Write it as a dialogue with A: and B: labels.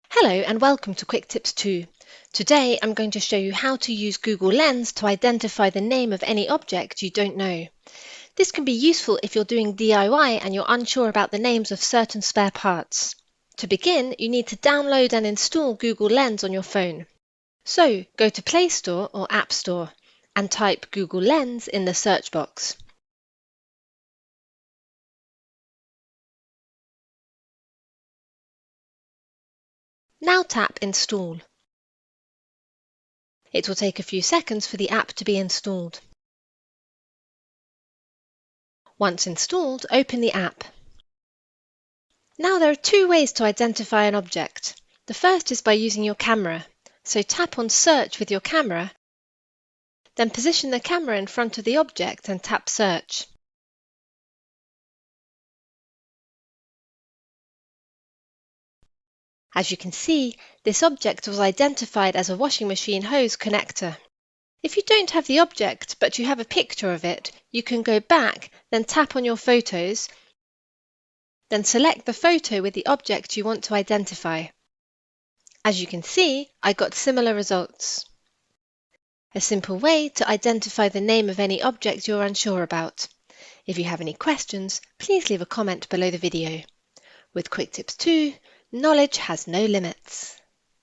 A: Hello and welcome to Quick Tips 2. Today I'm going to show you how to use Google Lens to identify the name of any object you don't know. This can be useful if you're doing DIY and you're unsure about the names of certain spare parts. To begin, you need to download and install Google Lens on your phone. So go to Play Store or App Store and type Google Lens in the search box. Now tap Install. It will take a few seconds for the app to be installed. Once installed, open the app. Now there are two ways to identify an object. The first is by using your camera. So tap on Search with your camera, then position the camera in front of the object and tap Search. As you can see, this object was identified as a washing machine hose connector. If you don't have the object but you have a picture of it, you can go back, then tap on your photos, then select the photo with the object you want to identify. As you can see, I got similar results. A simple way to identify the name of any object you're unsure about. If you have any questions, please leave a comment below the video. With Quick Tips 2, knowledge has no limits.